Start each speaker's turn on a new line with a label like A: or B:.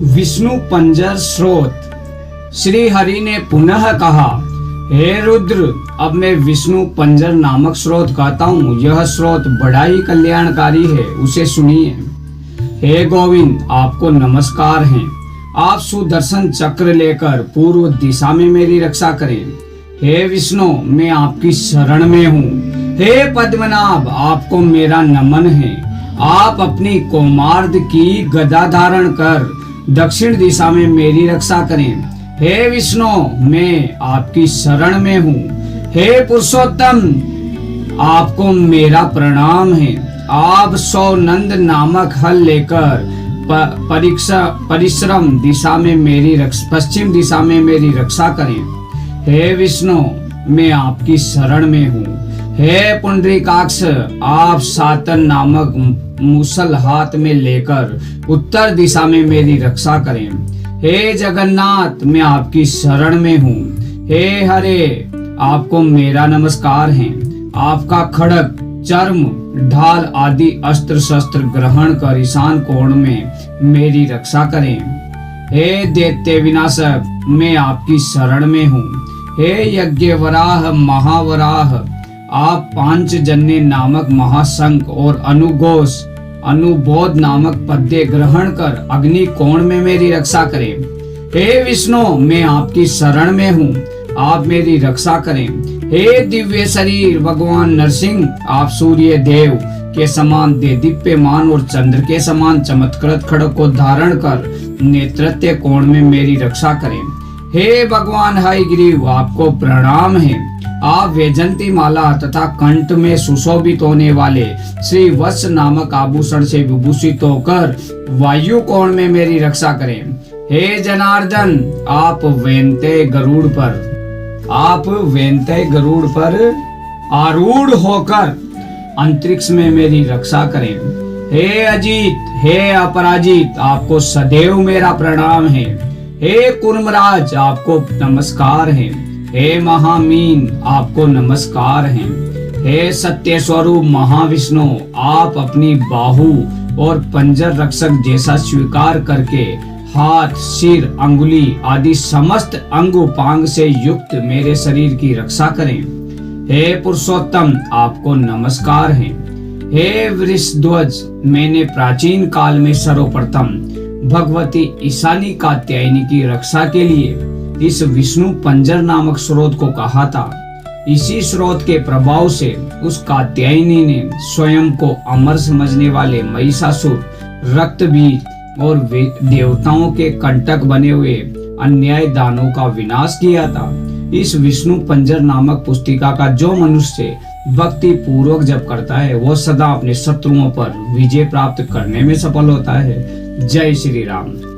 A: विष्णु पंजर स्रोत। श्री हरि ने पुनः कहा, हे रुद्र, अब मैं विष्णु पंजर नामक स्रोत कहता हूँ। यह स्रोत बड़ा ही कल्याणकारी है, उसे सुनिए। हे गोविंद, आपको नमस्कार है। आप सुदर्शन चक्र लेकर पूर्व दिशा में मेरी रक्षा करें। हे विष्णु, मैं आपकी शरण में हूँ। हे पद्मनाभ, आपको मेरा नमन है। आप अपनी कोमार्द की गदा धारण कर दक्षिण दिशा में मेरी रक्षा करें। हे विष्णु, मैं आपकी शरण में हूँ। हे पुरुषोत्तम, आपको मेरा प्रणाम है। आप सौनंद नामक हल लेकर परिश्रम दिशा में मेरी पश्चिम दिशा में मेरी रक्षा करें। हे विष्णु, मैं आपकी शरण में हूँ। हे पुंडरीकाक्ष, आप सातन नामक मूसल हाथ में लेकर उत्तर दिशा में मेरी रक्षा करें। हे जगन्नाथ, मैं आपकी शरण में हूँ। हे हरे, आपको मेरा नमस्कार है। आपका खड्ग, चर्म, ढाल आदि अस्त्र शस्त्र ग्रहण कर ईशान कोण में मेरी रक्षा करें। हे दैत्य विनाशक, मैं आपकी शरण में हूँ। हे यज्ञ वराह महावराह, आप पांचजन्य नामक महाशंख और अनुबोध नामक पद्य ग्रहण कर अग्नि कोण में मेरी रक्षा करें। हे विष्णु, मैं आपकी शरण में हूँ। आप मेरी रक्षा करें। हे दिव्य शरीर भगवान नरसिंह, आप सूर्य देव के समान देदीप्यमान और चंद्र के समान चमत्कृत खड्ग को धारण कर नेत्रत्य कोण में मेरी रक्षा करें। हे भगवान हयग्रीव, आपको प्रणाम है। आप वैजंती माला तथा कंठ में सुशोभित होने वाले श्री वत्स नामक आभूषण से विभूषित होकर वायु कोण में मेरी रक्षा करें। हे जनार्दन, आप वेंते गरुड़ पर आरूढ़ होकर अंतरिक्ष में मेरी रक्षा करें। हे अजीत, हे अपराजित, आपको सदैव मेरा प्रणाम है। हे कुर्मराज, आपको नमस्कार है। हे महामीन, आपको नमस्कार है। हे सत्य स्वरूप महाविष्णु, आप अपनी बाहु और पंजर रक्षक जैसा स्वीकार करके हाथ, सिर, अंगुली आदि समस्त अंग उपांग से युक्त मेरे शरीर की रक्षा करें। हे पुरुषोत्तम, आपको नमस्कार है। हे वृषध्वज, मैंने प्राचीन काल में सर्वप्रथम भगवती ईशानी कात्यायनी की रक्षा के लिए इस विष्णु पंजर नामक स्रोत को कहा था। इसी स्रोत के प्रभाव से उस कात्यायनी ने स्वयं को अमर समझने वाले महिषासुर, रक्तबीज और देवताओं के कंटक बने हुए अन्याय दानों का विनाश किया था। इस विष्णु पंजर नामक पुस्तिका का जो मनुष्य भक्ति पूर्वक जप करता है, वो सदा अपने शत्रुओं पर विजय प्राप्त करने में सफल होता है। जय श्री राम।